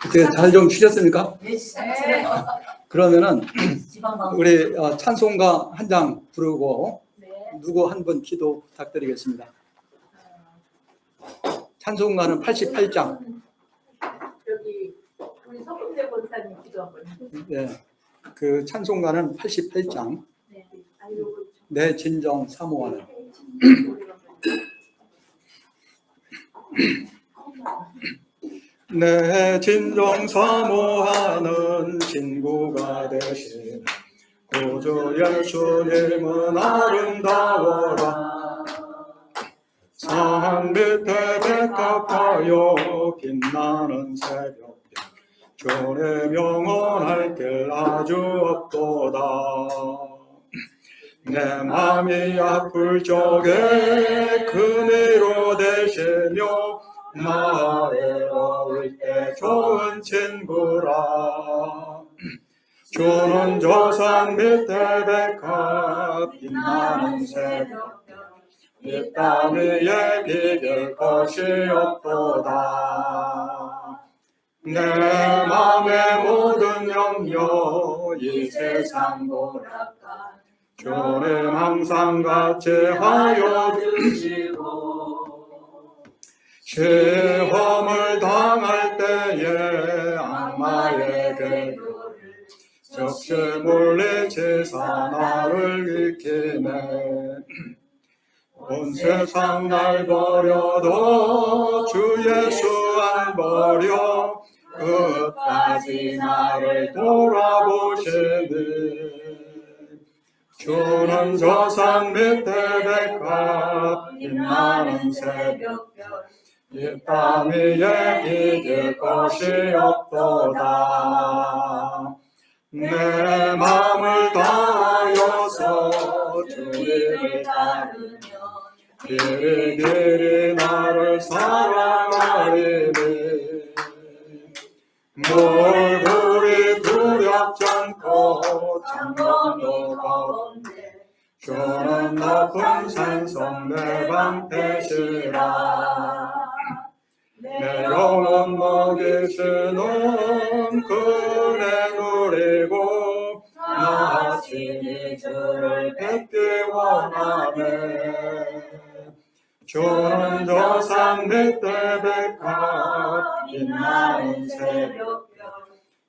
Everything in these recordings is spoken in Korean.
어떻게 잘 좀 쉬셨습니까? 네. 그러면은 우리 찬송가 한 장 부르고 누구 한 분 기도 부탁드리겠습니다. 찬송가는 88장. 여기 우리 서금대 권사님 기도 한번. 네, 그 찬송가는 88장. 네. 내 진정 사모하는. 내 진정 사모하는 친구가 되신 구주 예수님은 아름다워라. 산 밑에 백합하여 빛나는 새벽 주님 영원할 길 아주 없도다. 내 맘이 아플 적에 그네로 되시며 나의 어릴 때 좋은 친구라. 주는 저 산 밑에 백합 빛나는 새벽 이 땅 위에 비길 것이 없도다. 내 맘의 모든 염려 이 세상 보라까 주님 항상 같이 하여 주시고 시험을 당할 때에 악마의 괴로를 적시 물리치사 나를 일으키네. 온 세상 날 버려도 주 예수 안 버려 끝까지 나를 돌아보시니. 주는 저 산 밑에 백합 빛나는 새벽별 이 땅 위에 비길 것이 없도다. 내 맘을 다하여서 주님을 따르며 길이 나를 사랑하리니. 물불이 두렵지 않고 장검이 가운데 주는 높은 산성 내 방패시라. 내 영혼 먹이시는 그네 누리고 나 친히 주를 뵙기 원하네. 주는 저 산 밑에 백합 빛나는 새벽별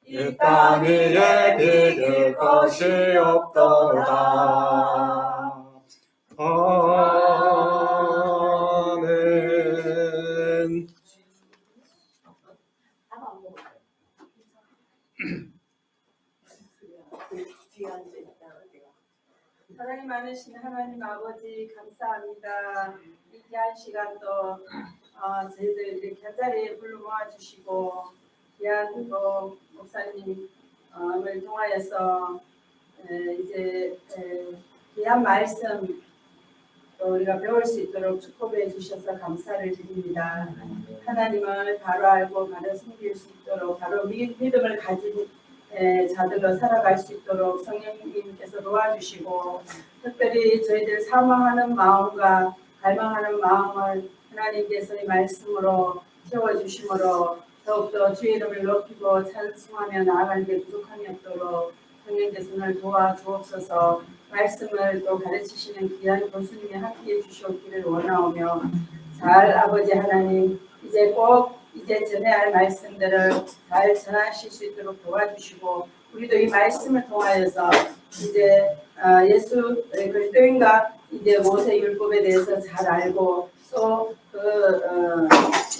이 땅 위에 비길 것이 없도다. 아멘. 사랑이 많으신 하나님 아버지 감사합니다. 이 귀한 시간 또 저희들 이렇게 한 자리에 불러 모아주시고 귀한 또 목사님을 통하여서 이제 귀한 말씀 또 우리가 배울 수 있도록 축복해 주셔서 감사를 드립니다. 하나님을 바로 알고 바로 섬길 수 있도록 바로 믿음을 가진 자들로 살아갈 수 있도록 성령님께서 도와주시고 특별히 저희들 사모하는 마음과 갈망하는 마음을 하나님께서 이 말씀으로 채워주심으로 더욱더 주의 이름을 높이고 찬송하며 나아가는 게 부족함이 없도록 성령께서 오늘 도와주옵소서. 말씀을 또 가르치시는 귀한 교수님이 함께해 주시옵기를 원하오며 잘 아버지 하나님 이제 꼭 이제 전해야 할 말씀들을 잘 전하실 수 있도록 도와주시고 우리도 이 말씀을 통하여서 이제 예수 그리스도인과 이제 모세 율법에 대해서 잘 알고 또 그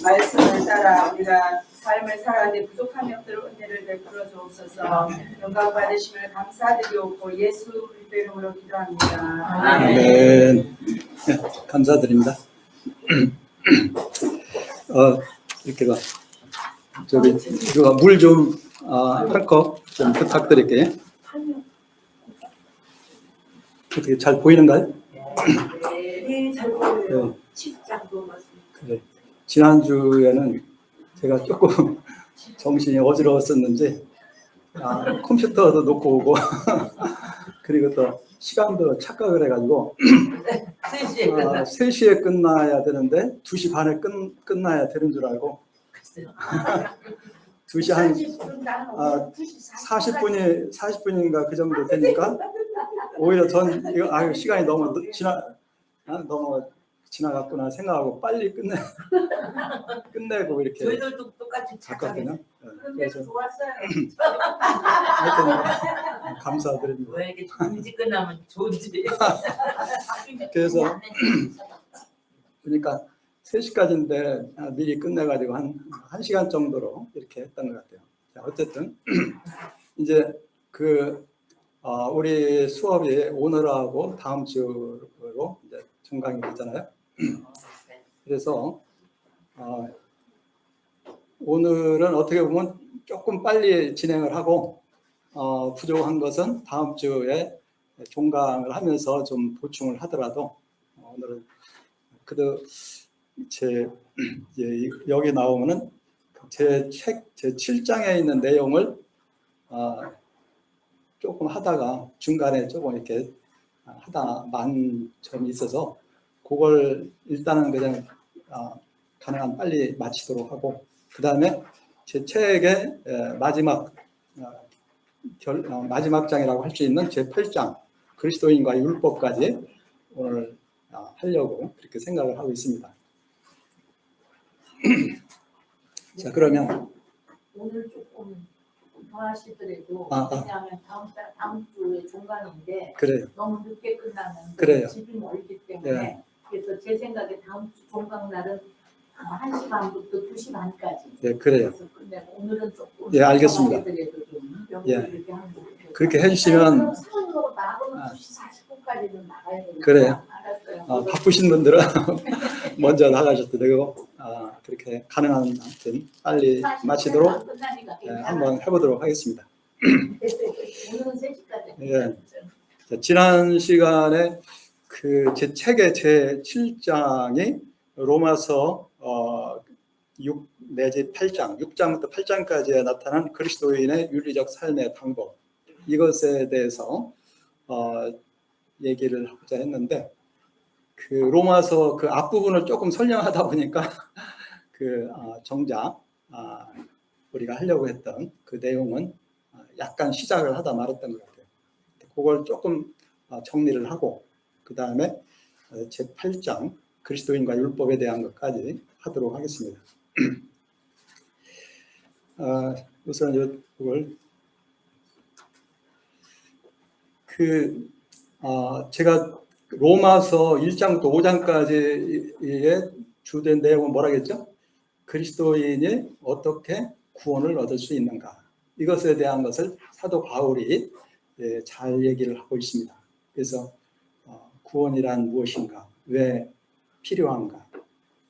말씀을 따라 우리가 삶을 살아가는데 부족함이 없도록 은혜를 베풀어 주옵소서. 영광 받으심을 감사드리옵고 예수 그리스도 이름으로 기도합니다. 아멘. 감사드립니다. 이렇게 봐. 저기 누가 물 좀 한 컵 좀 부탁드릴게요. 어떻게 잘 보이는가요? 네, 잘 보여요. 네. 식장도 맞습니다. 그래. 지난주에는 제가 조금 정신이 어지러웠었는지 컴퓨터도 놓고 오고 그리고 또 시간도 착각을 해가지고 3시에 끝나야 되는데 2시 반에 끝나야 되는 줄 알고 2시 한 40분 40분인가 그 정도 되니까 오히려 전 이거 시간이 너무 너무 지나갔구나 생각하고 빨리 끝내고 이렇게 저희들도 똑같이 갔거든요. 근데 그래서 좋았어요. 하여튼 감사드립니다. 왜 이렇게 일찍 끝나면 좋은지. 그래서 그러니까 3시까지인데 미리 끝내가지고 한 1시간 정도로 이렇게 했던 것 같아요. 자, 어쨌든 이제 우리 수업이 오늘하고 다음 주로 이제 종강이 되잖아요. 그래서 오늘은 어떻게 보면 조금 빨리 진행을 하고 부족한 것은 다음 주에 종강을 하면서 좀 보충을 하더라도 오늘은 그래도 여기 나오면은 제 책 제 7장에 있는 내용을 조금 하다가 중간에 조금 이렇게 하다 만 점이 있어서 그걸 일단은 그냥 가능한 빨리 마치도록 하고 그 다음에 제 책의 마지막 마지막 장이라고 할 수 있는 제 8장 그리스도인과 율법까지 오늘 하려고 그렇게 생각을 하고 있습니다. 자, 그러면 오늘 조금 더 하시더라도 아. 왜냐하면 다음 주에 종강인데 그래요. 너무 늦게 끝나면 그래요. 집이 멀기 때문에 예. 그래서 제 생각에 다음 주 종강 날은 1시 반부터 2시 반까지. 예, 그래요. 그래서 끝내고 오늘은 조금 예, 알겠습니다. 하더라도 좀 예. 이렇게 하는 거. 그렇게 해주시면 상으로 나가면 2시 40분까지는 나가야 되니까. 그래요. 알았어요. 바쁘신 분들은 먼저 나가셔도 되고 그렇게 가능한 한튼 빨리 마치도록 한번 해보도록 하겠습니다. 오늘은 3시까지. 예. 자, 지난 시간에 제 책의 제 7장이 로마서 6 내지 8장, 6장부터 8장까지에 나타난 그리스도인의 윤리적 삶의 방법 이것에 대해서 얘기를 하고자 했는데 로마서 앞부분을 조금 설명하다 보니까 정작 우리가 하려고 했던 그 내용은 약간 시작을 하다 말았던 것 같아요. 그걸 조금 정리를 하고 그 다음에 제 8장 그리스도인과 율법에 대한 것까지 하도록 하겠습니다. 우선 이걸 제가 로마서 1장부터 5장까지의 주된 내용은 뭐라겠죠? 그리스도인이 어떻게 구원을 얻을 수 있는가 이것에 대한 것을 사도 바울이 잘 얘기를 하고 있습니다. 그래서 구원이란 무엇인가, 왜 필요한가,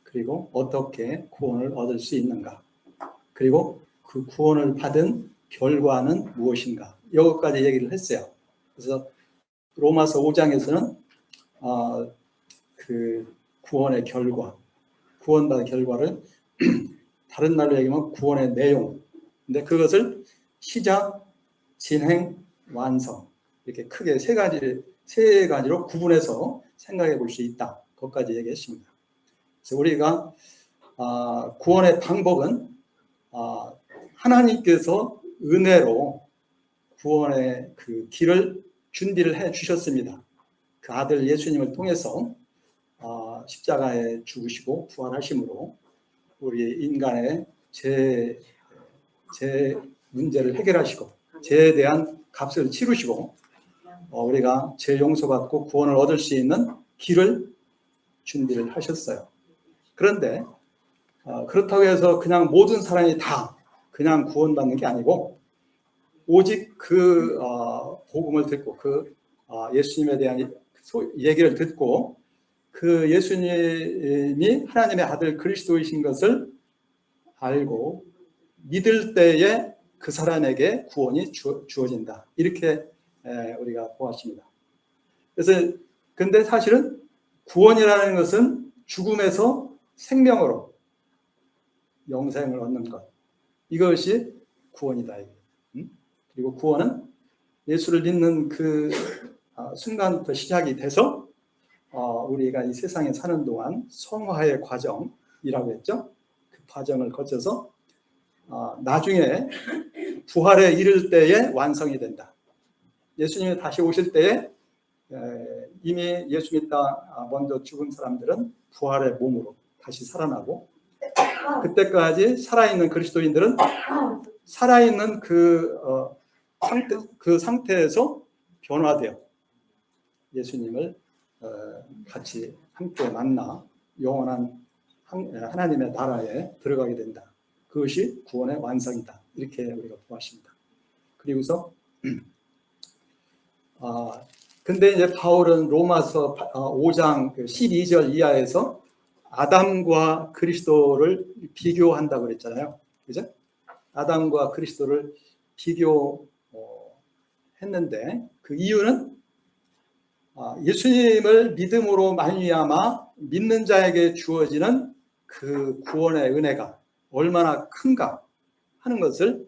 그리고 어떻게 구원을 얻을 수 있는가, 그리고 그 구원을 받은 결과는 무엇인가 이것까지 얘기를 했어요. 그래서 로마서 5장에서는 그 구원의 결과, 구원받은 결과를 다른 말로 얘기하면 구원의 내용, 근데 그것을 시작, 진행, 완성 이렇게 크게 세 가지로 구분해서 생각해 볼 수 있다. 그것까지 얘기했습니다. 그래서 우리가 구원의 방법은 하나님께서 은혜로 구원의 그 길을 준비를 해 주셨습니다. 그 아들 예수님을 통해서 십자가에 죽으시고 부활하심으로 우리 인간의 죄 문제를 해결하시고 죄에 대한 값을 치르시고 우리가 죄 용서받고 구원을 얻을 수 있는 길을 준비를 하셨어요. 그런데 그렇다고 해서 그냥 모든 사람이 다 그냥 구원받는 게 아니고 오직 그 복음을 듣고 그 예수님에 대한 얘기를 듣고 그 예수님이 하나님의 아들 그리스도이신 것을 알고 믿을 때에 그 사람에게 구원이 주어진다. 이렇게 우리가 보았습니다. 그래서 근데 사실은 구원이라는 것은 죽음에서 생명으로 영생을 얻는 것. 이것이 구원이다. 그리고 구원은 예수를 믿는 그 순간부터 시작이 돼서 우리가 이 세상에 사는 동안 성화의 과정이라고 했죠. 그 과정을 거쳐서 나중에 부활에 이를 때에 완성이 된다. 예수님이 다시 오실 때에 이미 예수 믿다 먼저 죽은 사람들은 부활의 몸으로 다시 살아나고, 그때까지 살아있는 그리스도인들은 살아있는 그 상태에서 변화되어 예수님을 같이 함께 만나 영원한 하나님의 나라에 들어가게 된다. 그것이 구원의 완성이다. 이렇게 우리가 보았습니다. 그리고서 근데 이제 바울은 로마서 5장 12절 이하에서 아담과 그리스도를 비교한다고 그랬잖아요. 그죠? 아담과 그리스도를 비교했는데 그 이유는 예수님을 믿음으로 말미암아 믿는 자에게 주어지는 그 구원의 은혜가 얼마나 큰가 하는 것을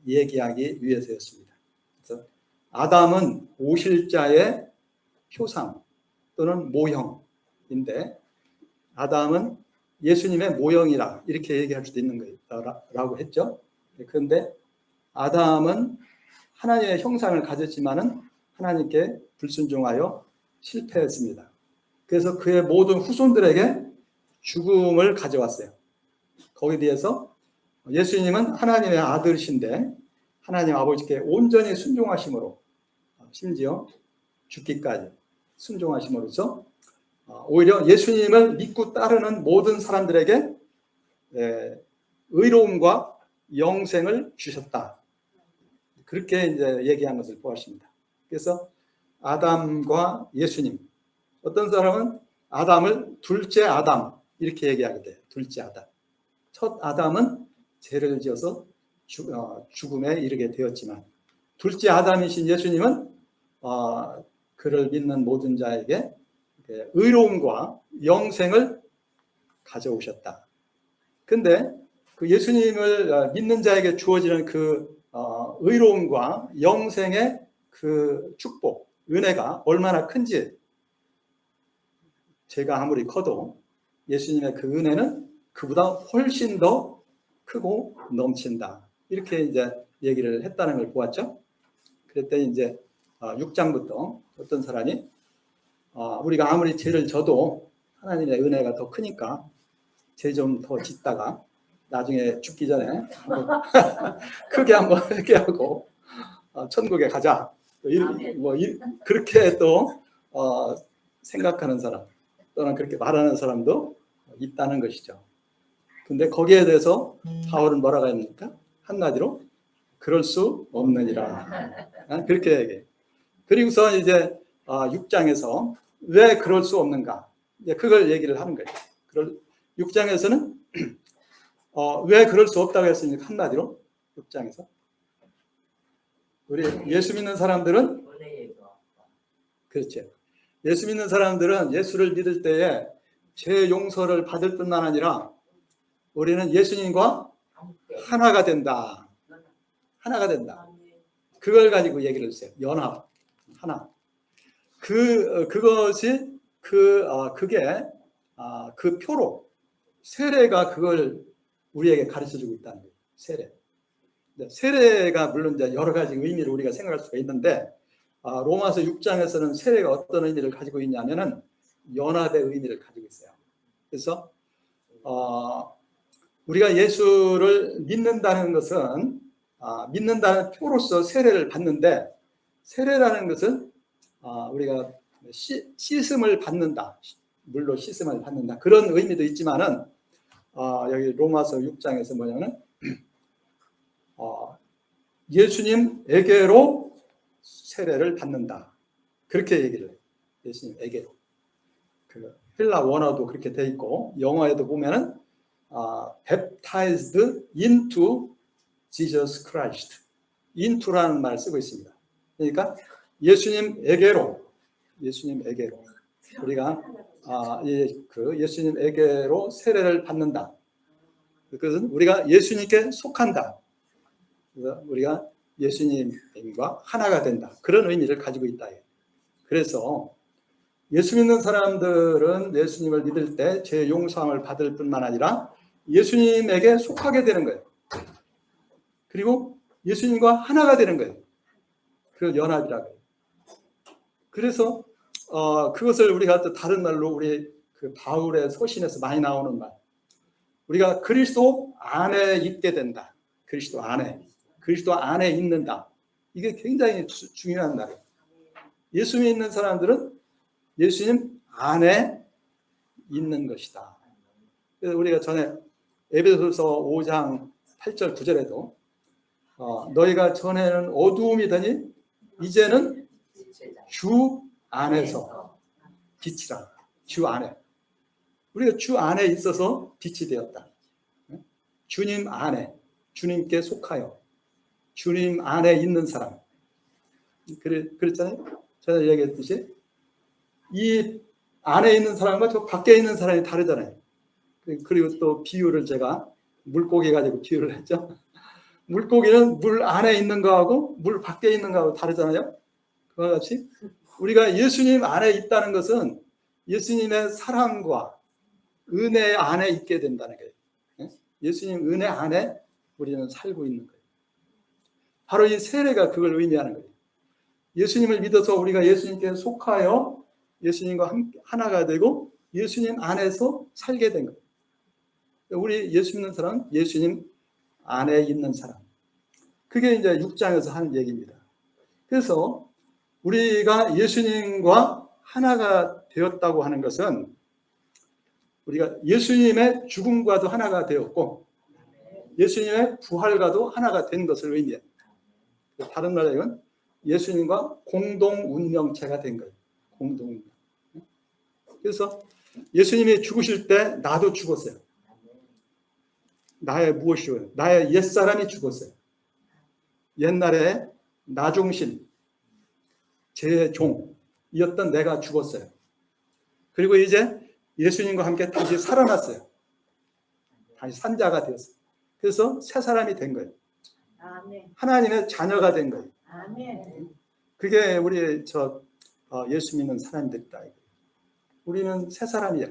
얘기하기 위해서였습니다. 그래서 아담은 오실자의 표상 또는 모형인데, 아담은 예수님의 모형이라 이렇게 얘기할 수도 있는 거라고 했죠. 그런데 아담은 하나님의 형상을 가졌지만은 하나님께 불순종하여 실패했습니다. 그래서 그의 모든 후손들에게 죽음을 가져왔어요. 거기에 대해서 예수님은 하나님의 아들이신데 하나님 아버지께 온전히 순종하심으로, 심지어 죽기까지 순종하심으로써 오히려 예수님을 믿고 따르는 모든 사람들에게 의로움과 영생을 주셨다. 그렇게 이제 얘기한 것을 보았습니다. 그래서 아담과 예수님, 어떤 사람은 아담을 둘째 아담 이렇게 얘기하게 돼요. 둘째 아담. 첫 아담은 죄를 지어서 죽음에 이르게 되었지만, 둘째 아담이신 예수님은 그를 믿는 모든 자에게 의로움과 영생을 가져오셨다. 근데 그 예수님을 믿는 자에게 주어지는 그 의로움과 영생의 그 축복, 은혜가 얼마나 큰지, 제가 아무리 커도 예수님의 그 은혜는 그보다 훨씬 더 크고 넘친다. 이렇게 이제 얘기를 했다는 걸 보았죠. 그랬더니 이제 6장부터 어떤 사람이 우리가 아무리 죄를 져도 하나님의 은혜가 더 크니까 죄 좀 더 짓다가 나중에 죽기 전에 크게 한번 회개하고 천국에 가자. 그렇게 또 생각하는 사람 또는 그렇게 말하는 사람도 있다는 것이죠. 근데 거기에 대해서 바울은 뭐라고 합니까? 한마디로 그럴 수 없느니라. 그렇게 얘기해요. 그리고서 이제 6장에서 왜 그럴 수 없는가? 이제 그걸 얘기를 하는 거예요. 6장에서는 왜 그럴 수 없다고 했습니까? 한마디로 6장에서 우리 예수 믿는 사람들은, 그렇죠. 예수 믿는 사람들은 예수를 믿을 때에 죄 용서를 받을 뿐만 아니라 우리는 예수님과 하나가 된다. 하나가 된다. 그걸 가지고 얘기를 했어요. 연합, 하나. 그것이 그게 그 표로 세례가 그걸 우리에게 가르쳐주고 있다는 거예요. 세례. 세례가 물론 이제 여러 가지 의미를 우리가 생각할 수가 있는데 로마서 6장에서는 세례가 어떤 의미를 가지고 있냐면은 연합의 의미를 가지고 있어요. 그래서 우리가 예수를 믿는다는 것은 믿는다는 표로서 세례를 받는데, 세례라는 것은 우리가 씻음을 받는다, 물로 씻음을 받는다, 그런 의미도 있지만은 여기 로마서 6장에서 뭐냐면 예수님에게로 세례를 받는다, 그렇게 얘기를 해요. 예수님에게로. 그 헬라 원어도 그렇게 돼 있고 영어에도 보면은 baptized into Jesus Christ, into라는 말을 쓰고 있습니다. 그러니까 예수님에게로 우리가 예수님에게로 세례를 받는다. 그것은 우리가 예수님께 속한다. 그래서 우리가 예수님과 하나가 된다. 그런 의미를 가지고 있다. 그래서 예수 믿는 사람들은 예수님을 믿을 때 죄 용서함을 받을 뿐만 아니라 예수님에게 속하게 되는 거예요. 그리고 예수님과 하나가 되는 거예요. 그 연합이라고 해요. 그래서 그것을 우리가 또 다른 말로 우리 그 바울의 서신에서 많이 나오는 말. 우리가 그리스도 안에 있게 된다. 그리스도 안에 있는다. 이게 굉장히 중요한 말이에요. 예수 믿는 사람들은 예수님 안에 있는 것이다. 그래서 우리가 전에 에베소서 5장 8절 9절에도 너희가 전에는 어두움이더니 이제는 주 안에서 빛이라. 주 안에. 우리가 주 안에 있어서 빛이 되었다. 주님 안에, 주님께 속하여 주님 안에 있는 사람. 그랬잖아요. 전에 얘기했듯이 이 안에 있는 사람과 저 밖에 있는 사람이 다르잖아요. 그리고 또 비유를 제가 물고기 가지고 비유를 했죠. 물고기는 물 안에 있는 거하고 물 밖에 있는 거하고 다르잖아요. 그와 같이 우리가 예수님 안에 있다는 것은 예수님의 사랑과 은혜 안에 있게 된다는 거예요. 예수님 은혜 안에 우리는 살고 있는 거예요. 바로 이 세례가 그걸 의미하는 거예요. 예수님을 믿어서 우리가 예수님께 속하여 예수님과 하나가 되고 예수님 안에서 살게 된 거예요. 우리 예수 믿는 사람은 예수님 안에 있는 사람. 그게 이제 6장에서 하는 얘기입니다. 그래서 우리가 예수님과 하나가 되었다고 하는 것은 우리가 예수님의 죽음과도 하나가 되었고 예수님의 부활과도 하나가 된 것을 의미해요. 다른 말로 하면 예수님과 공동 운명체가 된 거예요. 공동 운명. 그래서 예수님이 죽으실 때 나도 죽었어요. 나의 무엇이요? 나의 옛사람이 죽었어요. 옛날에 나 중심, 제 종이었던 내가 죽었어요. 그리고 이제 예수님과 함께 다시 살아났어요. 다시 산자가 되었어요. 그래서 새 사람이 된 거예요. 아멘. 하나님의 자녀가 된 거예요. 아멘. 그게 우리 예수 믿는 사람들이다. 우리는 새 사람이야.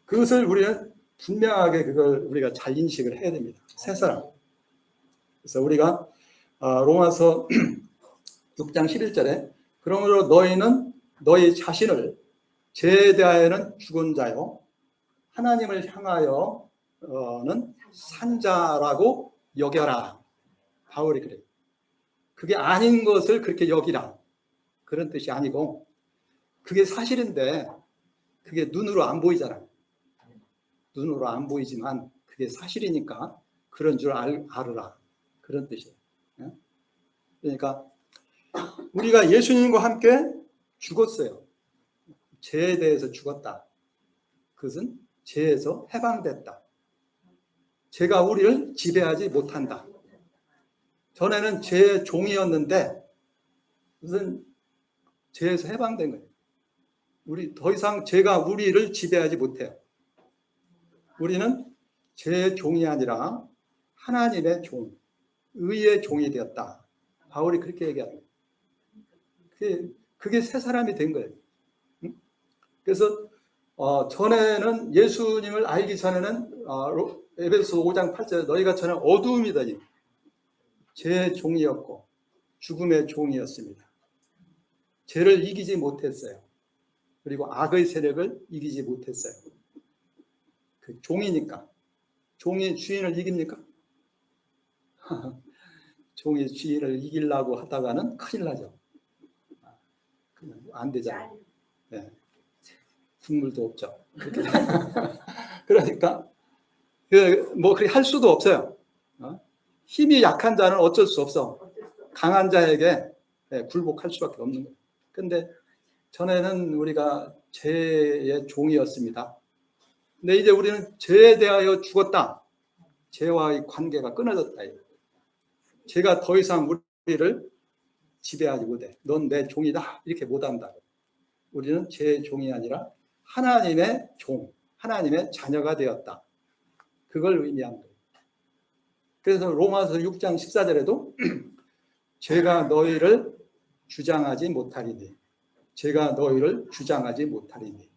그것을 우리는 분명하게 그걸 우리가 잘 인식을 해야 됩니다. 새 사람. 그래서 우리가 로마서 6장 11절에 그러므로 너희는 너희 자신을 죄에 대하여는 죽은 자요 하나님을 향하여는 산자라고 여겨라. 바울이 그래요. 그게 아닌 것을 그렇게 여기라. 그런 뜻이 아니고 그게 사실인데 그게 눈으로 안 보이잖아요. 눈으로 안 보이지만 그게 사실이니까 그런 줄 알으라. 그런 뜻이에요. 그러니까 우리가 예수님과 함께 죽었어요. 죄에 대해서 죽었다. 그것은 죄에서 해방됐다. 죄가 우리를 지배하지 못한다. 전에는 죄의 종이었는데 무슨 죄에서 해방된 거예요. 우리 더 이상 죄가 우리를 지배하지 못해요. 우리는 죄의 종이 아니라 하나님의 종, 의의 종이 되었다. 바울이 그렇게 얘기하는 거예요. 그게 새 사람이 된 거예요. 그래서 전에는 예수님을 알기 전에는 에베소 5장 8절에 너희가 전에 어두움이더니 죄의 종이었고 죽음의 종이었습니다. 죄를 이기지 못했어요. 그리고 악의 세력을 이기지 못했어요. 그 종이니까. 종이 주인을 이깁니까? 종이 주인을 이기려고 하다가는 큰일 나죠. 안 되잖아요. 네. 국물도 없죠. 그러니까 뭐 그렇게 할 수도 없어요. 힘이 약한 자는 어쩔 수 없어. 강한 자에게 굴복할 수밖에 없는 거예요. 근데 전에는 우리가 죄의 종이었습니다. 근데 이제 우리는 죄에 대하여 죽었다. 죄와의 관계가 끊어졌다. 죄가 더 이상 우리를 지배하지 못해. 넌 내 종이다. 이렇게 못한다. 우리는 죄의 종이 아니라 하나님의 종, 하나님의 자녀가 되었다. 그걸 의미한 거예요. 그래서 로마서 6장 14절에도 죄가 너희를 주장하지 못하리니 죄가 너희를 주장하지 못하리니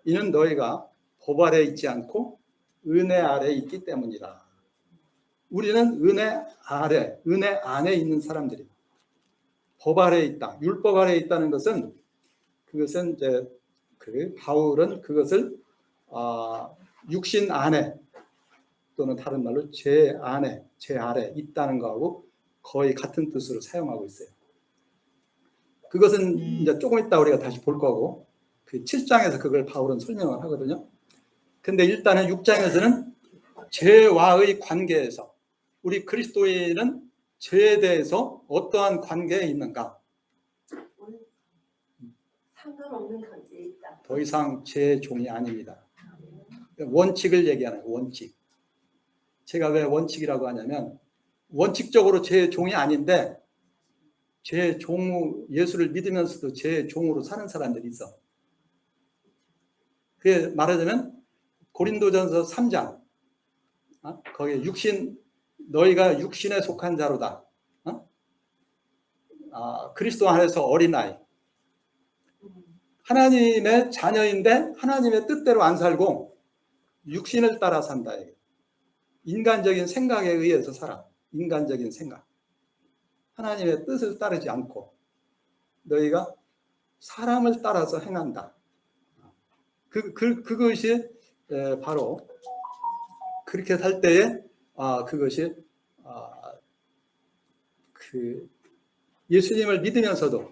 이는 너희가 법 아래 있지 않고 은혜 아래 있기 때문이라. 우리는 은혜 아래, 은혜 안에 있는 사람들이다. 법 아래에 있다. 율법 아래에 있다는 것은 그것은 이제 바울은 그것을 육신 안에 또는 다른 말로 죄 안에, 죄 아래 있다는 거하고 거의 같은 뜻으로 사용하고 있어요. 그것은 이제 조금 있다 우리가 다시 볼 거고 그 7장에서 그걸 바울은 설명을 하거든요. 근데 일단은 6장에서는 죄와의 관계에서 우리 그리스도인은 죄에 대해서 어떠한 관계에 있는가? 상관없는 관계에 있다. 더 이상 죄의 종이 아닙니다. 원칙을 얘기하는 거예요. 원칙. 제가 왜 원칙이라고 하냐면 원칙적으로 죄의 종이 아닌데 죄의 종, 예수를 믿으면서도 죄의 종으로 사는 사람들이 있어. 그게 말하자면 고린도전서 3장 거기에 너희가 육신에 속한 자로다. 그리스도 안에서 어린아이. 하나님의 자녀인데 하나님의 뜻대로 안 살고 육신을 따라 산다. 인간적인 생각에 의해서 살아. 인간적인 생각. 하나님의 뜻을 따르지 않고 너희가 사람을 따라서 행한다. 그것이 바로 그렇게 살 때에 그것이 예수님을 믿으면서도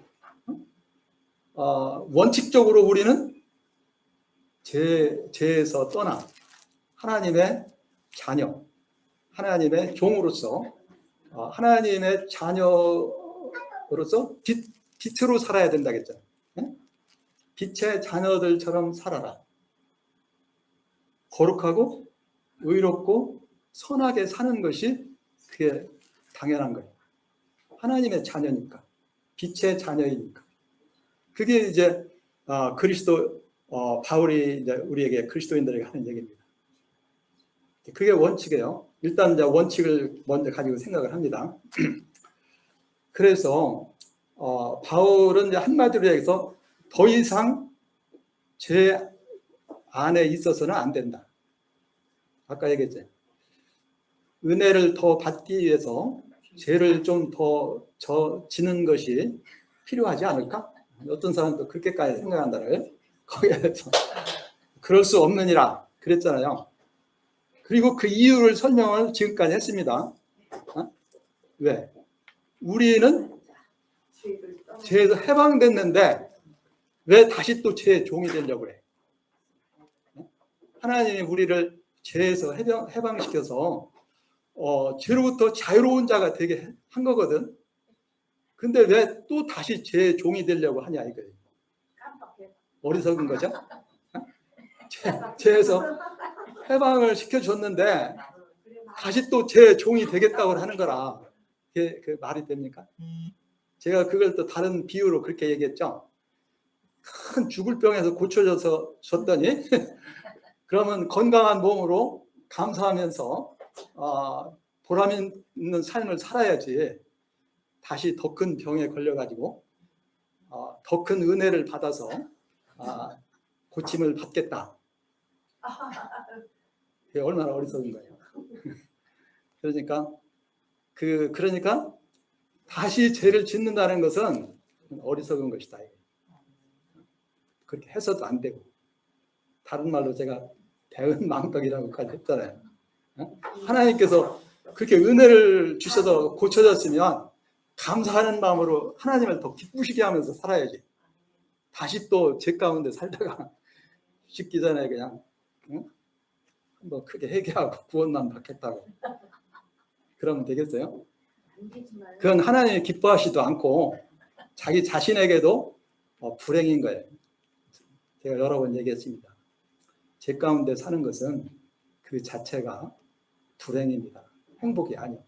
원칙적으로 우리는 죄에서 떠나 하나님의 자녀, 하나님의 종으로서 하나님의 자녀로서 빛으로 살아야 된다겠죠. 빛의 자녀들처럼 살아라. 거룩하고 의롭고 선하게 사는 것이 그게 당연한 거예요. 하나님의 자녀니까. 빛의 자녀이니까. 그게 이제 바울이 이제 우리에게 그리스도인들에게 하는 얘기입니다. 그게 원칙이에요. 일단 이제 원칙을 먼저 가지고 생각을 합니다. 그래서 바울은 이제 한마디로 얘기해서 더 이상 죄 안에 있어서는 안 된다. 아까 얘기했죠. 은혜를 더 받기 위해서 죄를 좀 더 지는 것이 필요하지 않을까? 어떤 사람도 그렇게까지 생각한다는 거기에서 그럴 수 없느니라 그랬잖아요. 그리고 그 이유를 설명을 지금까지 했습니다. 왜? 우리는 죄에서 해방됐는데 왜 다시 또 죄의 종이 되려고 그래? 하나님이 우리를 죄에서 해방시켜서 죄로부터 자유로운 자가 되게 한 거거든. 근데 왜 또 다시 죄의 종이 되려고 하냐 이거예요. 어리석은 거죠? 죄에서 해방을 시켜줬는데 다시 또 죄의 종이 되겠다고 하는 거라. 그 말이 됩니까? 제가 그걸 또 다른 비유로 그렇게 얘기했죠. 큰 죽을 병에서 고쳐져서 줬더니 그러면 건강한 몸으로 감사하면서 보람 있는 삶을 살아야지 다시 더 큰 병에 걸려가지고 더 큰 은혜를 받아서 고침을 받겠다. 그게 얼마나 어리석은 거예요. 그러니까 다시 죄를 짓는다는 것은 어리석은 것이다. 그렇게 해서도 안 되고 다른 말로 제가 대은망덕이라고까지 했잖아요. 하나님께서 그렇게 은혜를 주셔서 고쳐졌으면 감사하는 마음으로 하나님을 더 기쁘시게 하면서 살아야지. 다시 또 죄 가운데 살다가 죽기 전에 그냥 뭐 크게 회개하고 구원만 받겠다고 그러면 되겠어요? 그건 하나님이 기뻐하시도 않고 자기 자신에게도 불행인 거예요. 제가 여러 번 얘기했습니다. 죄 가운데 사는 것은 그 자체가 불행입니다. 행복이 아니에요.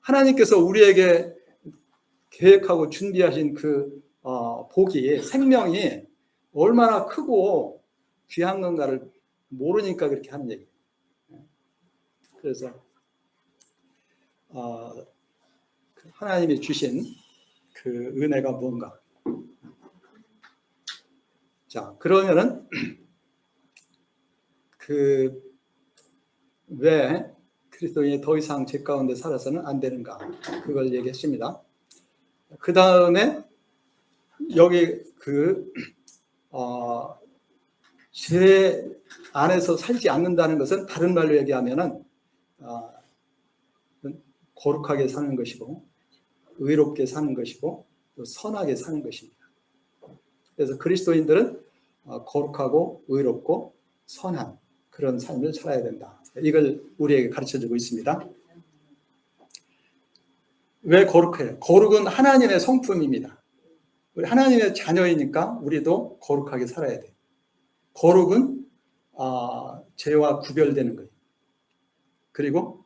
하나님께서 우리에게 계획하고 준비하신 그 복이, 생명이 얼마나 크고 귀한 건가를 모르니까 그렇게 하는 얘기예요. 그래서 하나님이 주신 그 은혜가 뭔가. 자, 그러면은 왜 그리스도인이 더 이상 죄 가운데 살아서는 안 되는가, 그걸 얘기했습니다. 그 다음에 여기 죄 안에서 살지 않는다는 것은 다른 말로 얘기하면은 거룩하게 사는 것이고 의롭게 사는 것이고 또 선하게 사는 것입니다. 그래서 그리스도인들은 거룩하고 의롭고 선한 그런 삶을 살아야 된다. 이걸 우리에게 가르쳐주고 있습니다. 왜 거룩해요? 거룩은 하나님의 성품입니다. 우리 하나님의 자녀이니까 우리도 거룩하게 살아야 돼요. 거룩은 죄와 구별되는 거예요. 그리고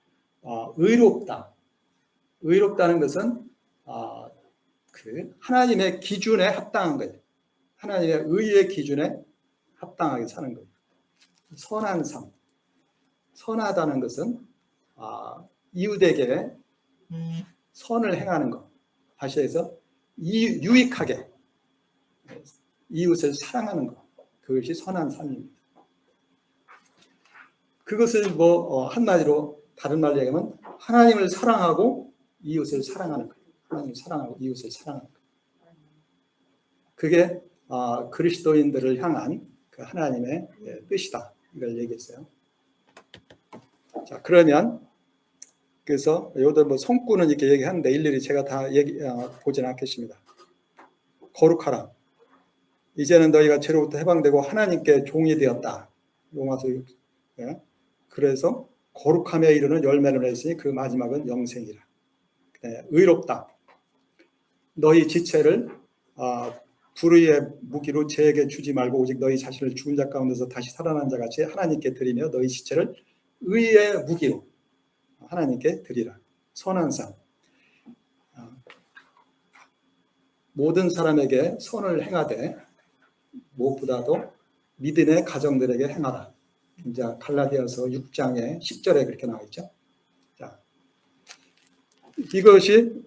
의롭다. 의롭다는 것은 하나님의 기준에 합당한 거예요. 하나님의 의의 기준에 합당하게 사는 거예요. 선한 삶. 선하다는 것은 이웃에게 선을 행하는 것. 다시 해서 유익하게 이웃을 사랑하는 것. 그것이 선한 삶입니다. 그것을 한마디로 다른 말로 얘기하면 하나님을 사랑하고 이웃을 사랑하는 거예요. 하나님을 사랑하고 이웃을 사랑하는 거예요. 그게 그리스도인들을 향한 그 하나님의 뜻이다. 이걸 얘기했어요. 자, 그러면 그래서 여기도 성구는 이렇게 얘기하는데 일일이 제가 다 보지는 않겠습니다. 거룩하라. 이제는 너희가 죄로부터 해방되고 하나님께 종이 되었다. 로마서 6. 그래서 거룩함에 이르는 열매를 맺으니 그 마지막은 영생이라. 의롭다. 너희 지체를 불의의 무기로 죄에게 주지 말고 오직 너희 자신을 죽은 자 가운데서 다시 살아난 자 같이 하나님께 드리며 너희 지체를 의의 무기로 하나님께 드리라. 선한 삶. 모든 사람에게 선을 행하되 무엇보다도 믿음의 가정들에게 행하라. 이제 갈라디아서 6장의 10절에 그렇게 나와 있죠. 자, 이것이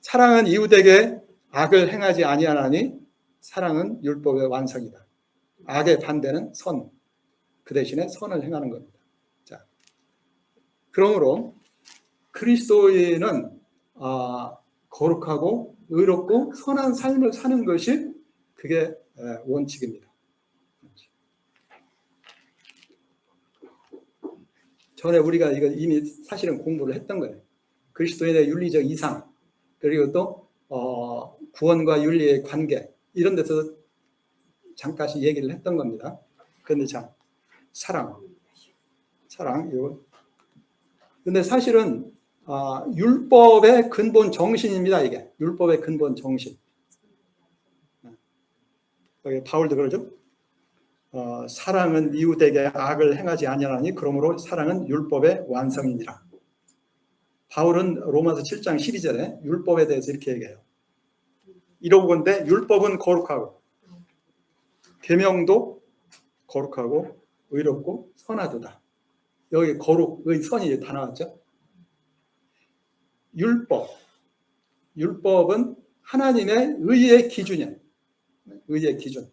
사랑은 이웃에게 악을 행하지 아니하나니 사랑은 율법의 완성이다. 악의 반대는 선. 그 대신에 선을 행하는 겁니다. 자, 그러므로 그리스도인은 거룩하고 의롭고 선한 삶을 사는 것이 그게 원칙입니다. 전에 우리가 이거 이미 사실은 공부를 했던 거예요. 그리스도인의 윤리적 이상, 그리고 또 구원과 윤리의 관계, 이런 데서 잠깐씩 얘기를 했던 겁니다. 그런데 자, 사랑, 이거. 근데 사실은 율법의 근본 정신입니다. 이게 율법의 근본 정신. 여기 바울도 그러죠. 사랑은 이웃에게 악을 행하지 아니하나니 그러므로 사랑은 율법의 완성이니라. 바울은 로마서 7장 12절에 율법에 대해서 이렇게 얘기해요. 이러고 본데 율법은 거룩하고 계명도 거룩하고 의롭고 선하도다. 여기 거룩의 선이 다 나왔죠. 율법은 하나님의 의의 기준이에요. 의의 기준.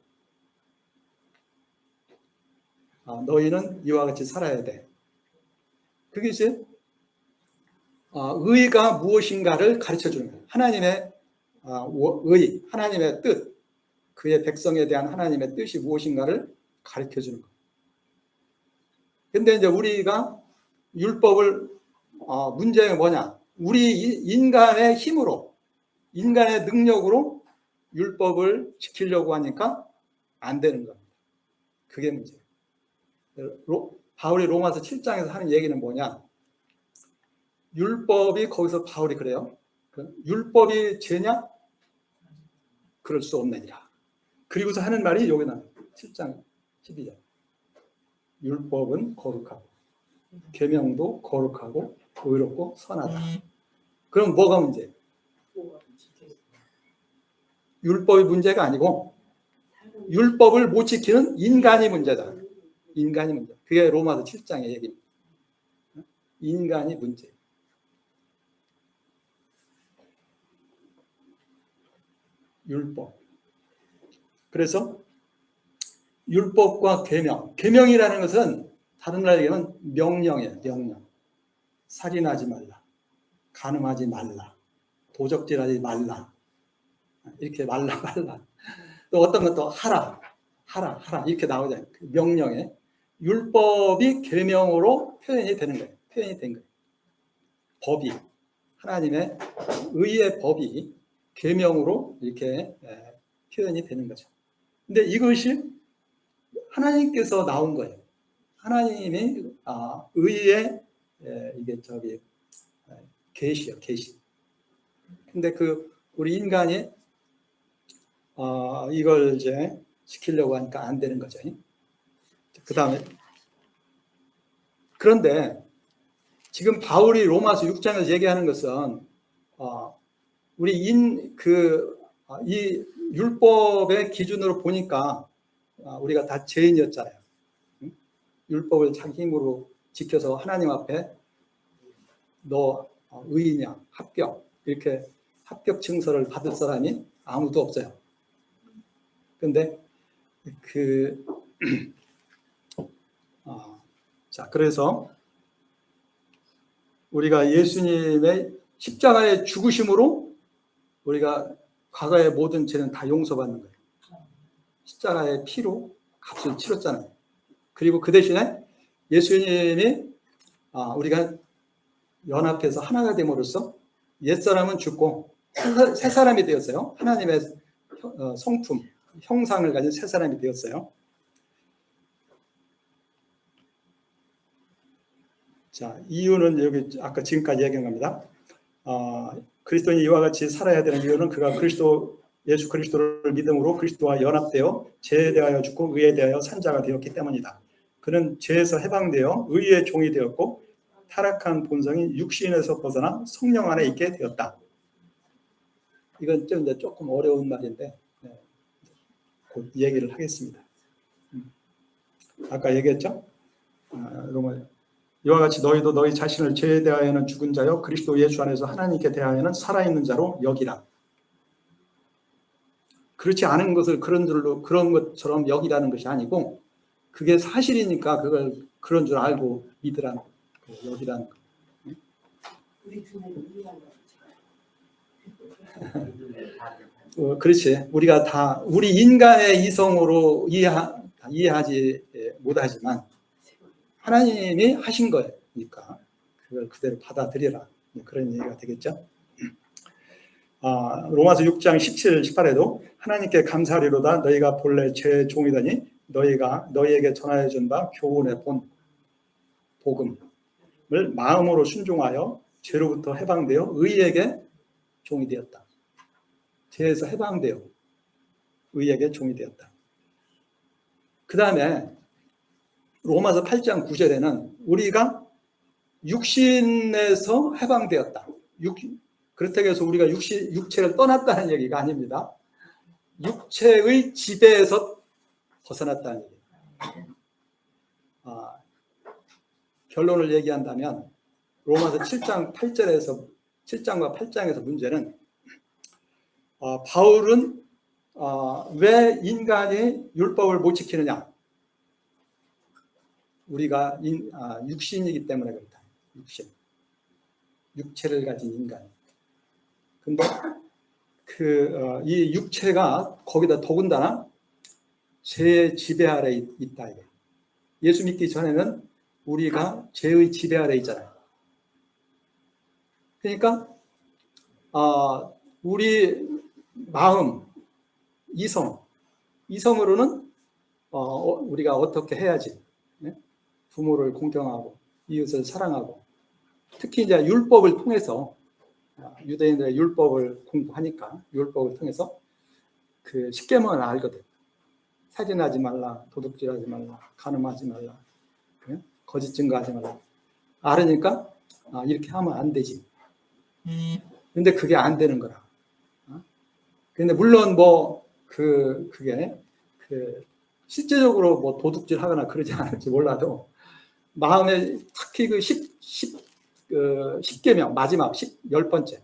너희는 이와 같이 살아야 돼. 그것이 의가 무엇인가를 가르쳐주는 거예요. 하나님의 의, 하나님의 뜻, 그의 백성에 대한 하나님의 뜻이 무엇인가를 가르쳐주는 거예요. 근데 이제 우리가 율법을 문제가 뭐냐? 우리 인간의 힘으로, 인간의 능력으로 율법을 지키려고 하니까 안 되는 겁니다. 그게 문제예요. 바울이 로마서 7장에서 하는 얘기는 뭐냐? 율법이 거기서 바울이 그래요. 율법이 죄냐? 그럴 수 없느니라. 그리고서 하는 말이 여기 나와요. 7장 12절. 율법은 거룩하고 계명도 거룩하고 의롭고 선하다. 그럼 뭐가 문제예요? 율법이 문제가 아니고 율법을 못 지키는 인간이 문제다. 인간이 문제. 그게 로마서 7장의 얘기입니다. 인간이 문제. 율법. 그래서 율법과 계명. 계명이라는 것은 다른 말로 얘기하면 명령이에요. 명령. 살인하지 말라, 간음하지 말라, 도적질하지 말라, 이렇게 말라. 또 어떤 것도 하라 이렇게 나오잖아요. 그 명령에 율법이 계명으로 표현이 되는 거예요. 표현이 된 거예요. 법이 하나님의 의의 법이 계명으로 이렇게 표현이 되는 거죠. 근데 이것이 하나님께서 나온 거예요. 하나님이 의의 이게 계시요, 계시. 근데 우리 인간이 이걸 이제 지키려고 하니까 안 되는 거죠. 그 다음에 그런데 지금 바울이 로마서 6장에서 얘기하는 것은 우리 이 율법의 기준으로 보니까 우리가 다 죄인이었잖아요. 율법을 자기 힘으로 지켜서 하나님 앞에 너 의인이냐, 합격, 이렇게 합격 증서를 받을 사람이 아무도 없어요. 근데 자, 그래서 우리가 예수님의 십자가의 죽으심으로 우리가 과거의 모든 죄는 다 용서받는 거예요. 십자가의 피로 값을 치렀잖아요. 그리고 그 대신에 예수님이 우리가 연합해서 하나가 됨으로써 옛사람은 죽고 새 사람이 되었어요. 하나님의 성품, 형상을 가진 새 사람이 되었어요. 자, 이유는 여기 아까 지금까지 얘기한 겁니다. 그리스도인이 이와 같이 살아야 되는 이유는 그가 예수 그리스도를 믿음으로 그리스도와 연합되어 죄에 대하여 죽고 의에 대하여 산 자가 되었기 때문이다. 그는 죄에서 해방되어 의의 종이 되었고 타락한 본성이 육신에서 벗어나 성령 안에 있게 되었다. 이건 조금 어려운 말인데 곧 얘기를 하겠습니다. 아까 얘기했죠? 이와 같이 너희도 너희 자신을 죄에 대하여는 죽은 자요 그리스도 예수 안에서 하나님께 대하여는 살아있는 자로 여기라. 그렇지 않은 것을 그런 것처럼 여기라는 것이 아니고 그게 사실이니까 그걸 그런 줄 알고 믿으라는 여기라는 거. 그렇지. 우리가 다 우리 인간의 이성으로 이해하지 못하지만 하나님이 하신 거니까 그걸 그대로 받아들여라. 그런 얘기가 되겠죠. 로마서 6장 17, 18에도 하나님께 감사하리로다 너희가 본래 죄의 종이더니 너희에게 전하여 준 바 교훈의 본 복음을 마음으로 순종하여 죄로부터 해방되어 의에게 종이 되었다. 죄에서 해방되어 의에게 종이 되었다. 그 다음에 로마서 8장 9절에는 우리가 육신에서 해방되었다. 그렇다고 해서 우리가 육체를 떠났다는 얘기가 아닙니다. 육체의 지배에서 벗어났다는 얘기예요. 결론을 얘기한다면 로마서 7장 7장과 8장에서 문제는 바울은 왜 인간이 율법을 못 지키느냐? 우리가 육신이기 때문에 그렇다. 육체를 가진 인간. 근데 이 육체가 거기다 더군다나 죄의 지배 아래 있다. 예수 믿기 전에는 우리가 죄의 지배 아래 있잖아요. 그러니까 우리 마음, 이성으로는 우리가 어떻게 해야지? 부모를 공경하고 이웃을 사랑하고 특히 이제 율법을 통해서 유대인들의 율법을 공부하니까 율법을 통해서 그 십계명을 알거든. 살인하지 말라, 도둑질하지 말라, 간음하지 말라, 거짓 증거하지 말라. 알으니까 이렇게 하면 안 되지. 근데 그게 안 되는 거라. 근데 물론 그게 실제적으로 도둑질 하거나 그러지 않을지 몰라도 마음에 특히 그 십계명 마지막 10번째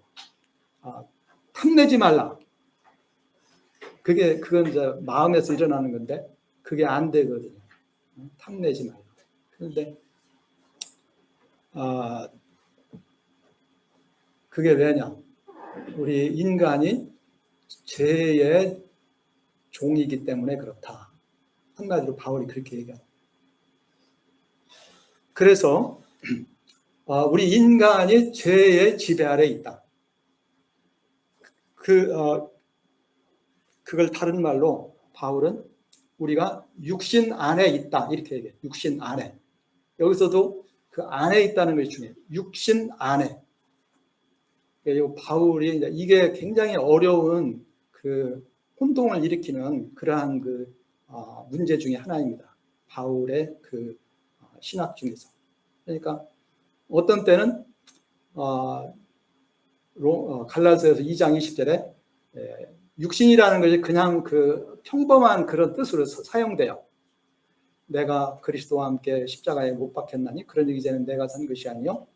탐내지 말라. 그건 이제 마음에서 일어나는 건데 그게 안 되거든요. 탐내지 말라. 그런데 그게 왜냐? 우리 인간이 죄의 종이기 때문에 그렇다. 한마디로 바울이 그렇게 얘기합니다. 그래서 우리 인간이 죄의 지배 아래에 있다. 그걸 다른 말로 바울은 우리가 육신 안에 있다 이렇게 얘기해요. 육신 안에. 여기서도 그 안에 있다는 것이 중요해요. 육신 안에. 바울이 이게 굉장히 어려운 그 혼동을 일으키는 그러한 문제 중에 하나입니다. 바울의 그 신학 중에서. 그러니까 어떤 때는 갈라디아서 2장 20절에 육신이라는 것이 그냥 그 평범한 그런 뜻으로 사용돼요. 내가 그리스도와 함께 십자가에 못 박혔나니 그러니 이제는 내가 산 것이 아니요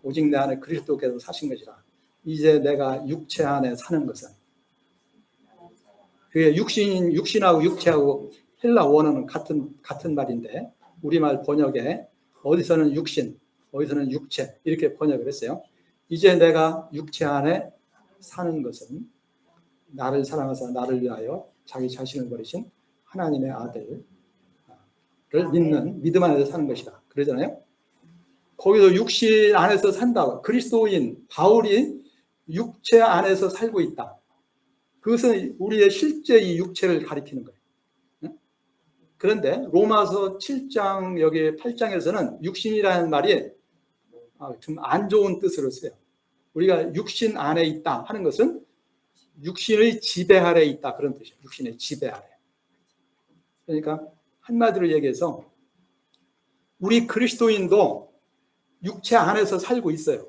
오직 내 안에 그리스도께서 사신 것이라. 이제 내가 육체 안에 사는 것은 그게 육신하고 육체하고 헬라 원어는 같은 말인데 우리말 번역에 어디서는 육신, 어디서는 육체 이렇게 번역을 했어요. 이제 내가 육체 안에 사는 것은 나를 사랑하사 나를 위하여 자기 자신을 버리신 하나님의 아들을 믿는 믿음 안에서 사는 것이다. 그러잖아요. 거기서 육신 안에서 산다. 그리스도인 바울이 육체 안에서 살고 있다. 그것은 우리의 실제 이 육체를 가리키는 거예요. 그런데 로마서 7장 여기 8장에서는 육신이라는 말이 좀 안 좋은 뜻으로 써요. 우리가 육신 안에 있다 하는 것은 육신의 지배 아래에 있다 그런 뜻이에요. 육신의 지배 아래. 그러니까 한마디로 얘기해서 우리 그리스도인도 육체 안에서 살고 있어요.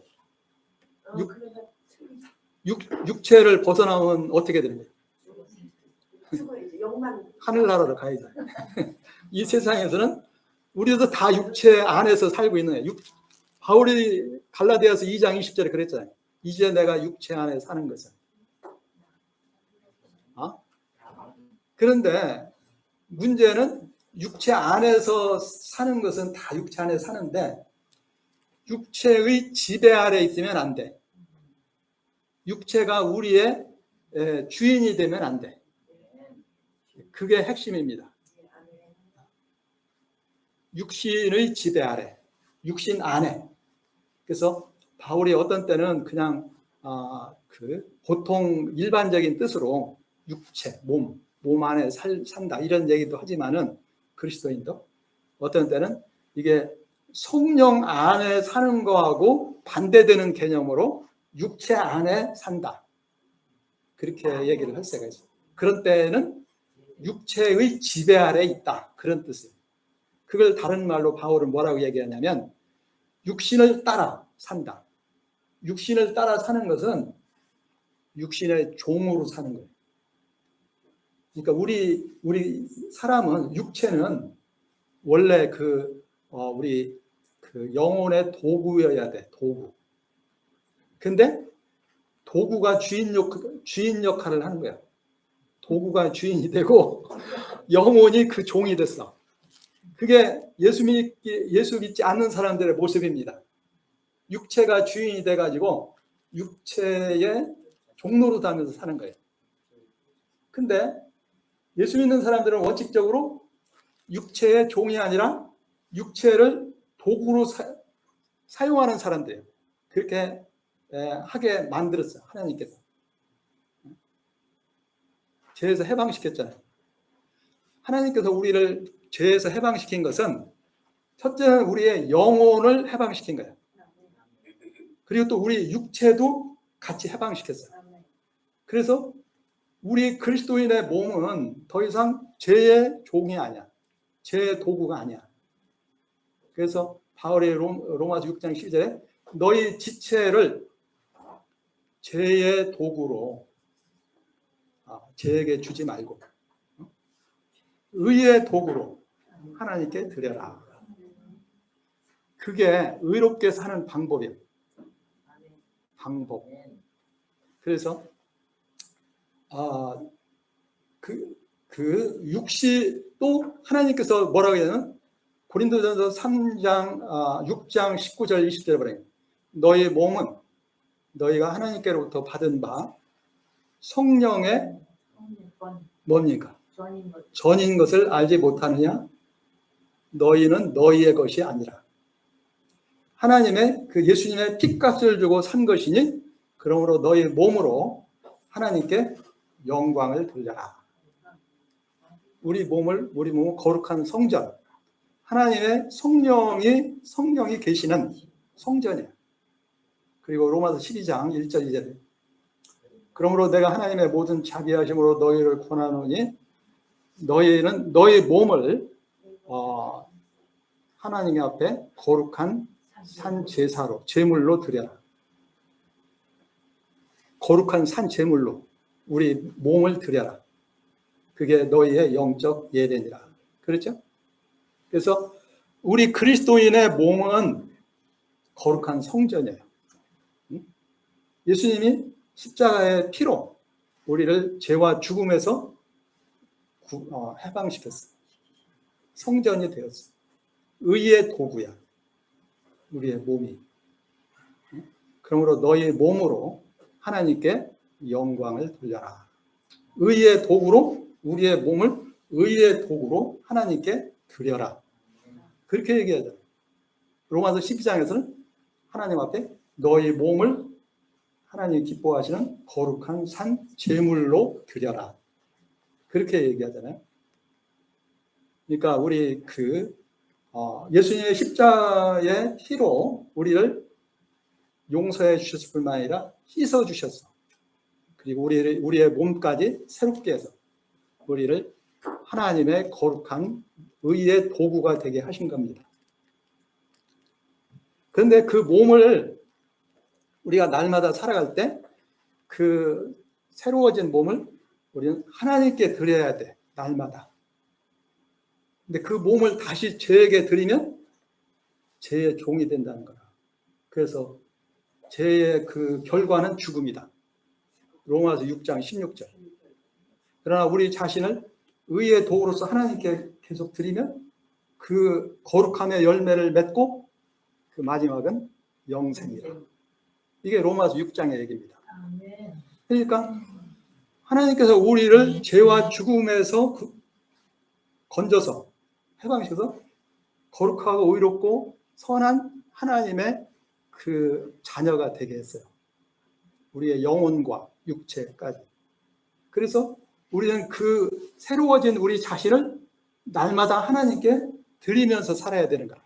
육체를 벗어나면 어떻게 되는 거예요? 하늘나라로 가야죠. 이 세상에서는 우리도 다 육체 안에서 살고 있는 거예요. 바울이 갈라디아서 2장 20절에 그랬잖아요. 이제 내가 육체 안에 사는 것은. 그런데 문제는 육체 안에서 사는 것은 다 육체 안에 사는데 육체의 지배 아래 있으면 안 돼. 육체가 우리의 주인이 되면 안 돼. 그게 핵심입니다. 육신의 지배 아래, 육신 안에. 그래서 바울이 어떤 때는 그냥 보통 일반적인 뜻으로 육체, 몸 안에 산다 이런 얘기도 하지만은 그리스도인도 어떤 때는 이게 성령 안에 사는 거하고 반대되는 개념으로 육체 안에 산다. 그렇게 얘기를 할 수가 있어요. 그런 때는 육체의 지배 아래 있다. 그런 뜻이에요. 그걸 다른 말로 바울은 뭐라고 얘기하냐면 육신을 따라 산다. 육신을 따라 사는 것은 육신의 종으로 사는 거예요. 그러니까 우리 사람은 육체는 원래 우리 영혼의 도구여야 돼. 도구. 근데 도구가 주인 역할을 하는 거야. 도구가 주인이 되고 영혼이 그 종이 됐어. 그게 예수 믿지 않는 사람들의 모습입니다. 육체가 주인이 돼가지고 육체의 종로로 다니면서 사는 거예요. 근데 예수 믿는 사람들은 원칙적으로 육체의 종이 아니라 육체를 도구로 사용하는 사람들이에요. 그렇게 하게 만들었어요. 하나님께서. 죄에서 해방시켰잖아요. 하나님께서 우리를 죄에서 해방시킨 것은 첫째는 우리의 영혼을 해방시킨 거예요. 그리고 또 우리 육체도 같이 해방시켰어요. 그래서 우리 그리스도인의 몸은 더 이상 죄의 종이 아니야. 죄의 도구가 아니야. 그래서 바울의 로마서 6장 12절에 너희 지체를 죄의 도구로 죄에게 주지 말고 의의 도구로 하나님께 드려라. 그게 의롭게 사는 방법이에요. 방법. 그래서 육시 또 하나님께서 뭐라고 해야 되나? 고린도전서 3장 6장 19절 20절에 말해요. 너의 몸은 너희가 하나님께로부터 받은 바 성령의 뭡니까? 전인 것을 알지 못하느냐? 너희는 너희의 것이 아니라 하나님의 그 예수님의 피값을 주고 산 것이니 그러므로 너희 몸으로 하나님께 영광을 돌려라. 우리 몸은 거룩한 성전, 하나님의 성령이 계시는 성전이에요. 그리고 로마서 12장 1절 2절 그러므로 내가 하나님의 모든 자비하심으로 너희를 권하노니 너희는 너희 몸을 하나님 앞에 거룩한 산 제사로 제물로 드려라. 거룩한 산 제물로 우리 몸을 드려라. 그게 너희의 영적 예배니라. 그렇죠? 그래서 우리 그리스도인의 몸은 거룩한 성전이에요. 예수님이 십자가의 피로 우리를 죄와 죽음에서 해방시켰어요. 성전이 되었어요. 의의 도구야. 우리의 몸이. 그러므로 너희 몸으로 하나님께 영광을 돌려라. 의의 도구로 우리의 몸을 의의 도구로 하나님께 드려라. 그렇게 얘기하잖아요. 로마서 12장에서는 하나님 앞에 너희 몸을 하나님 기뻐하시는 거룩한 산 제물로 드려라. 그렇게 얘기하잖아요. 그러니까 우리 예수님의 십자가의 피로 우리를 용서해 주셨을 뿐만 아니라 씻어 주셨어. 그리고 우리의 몸까지 새롭게 해서 우리를 하나님의 거룩한 의의 도구가 되게 하신 겁니다. 그런데 그 몸을 우리가 날마다 살아갈 때 그 새로워진 몸을 우리는 하나님께 드려야 돼. 날마다. 근데 그 몸을 다시 죄에게 드리면 죄의 종이 된다는 거야. 그래서 죄의 그 결과는 죽음이다. 로마서 6장 16절. 그러나 우리 자신을 의의 도구로서 하나님께 계속 드리면 그 거룩함의 열매를 맺고 그 마지막은 영생이다. 이게 로마서 6장의 얘기입니다. 그러니까 하나님께서 우리를 죄와 죽음에서 건져서 해방시켜서 거룩하고 의롭고 선한 하나님의 그 자녀가 되게 했어요. 우리의 영혼과 육체까지. 그래서 우리는 그 새로워진 우리 자신을 날마다 하나님께 드리면서 살아야 되는 거야.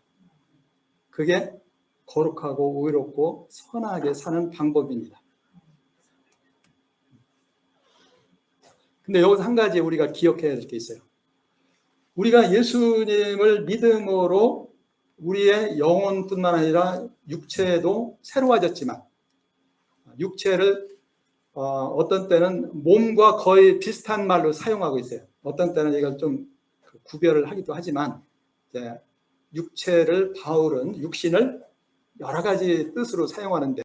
그게 거룩하고 의롭고 선하게 사는 방법입니다. 근데 여기서 한 가지 우리가 기억해야 될 게 있어요. 우리가 예수님을 믿음으로 우리의 영혼뿐만 아니라 육체도 새로워졌지만 육체를 어떤 때는 몸과 거의 비슷한 말로 사용하고 있어요. 어떤 때는 이걸 좀 구별을 하기도 하지만 육체를 바울은 육신을 여러 가지 뜻으로 사용하는데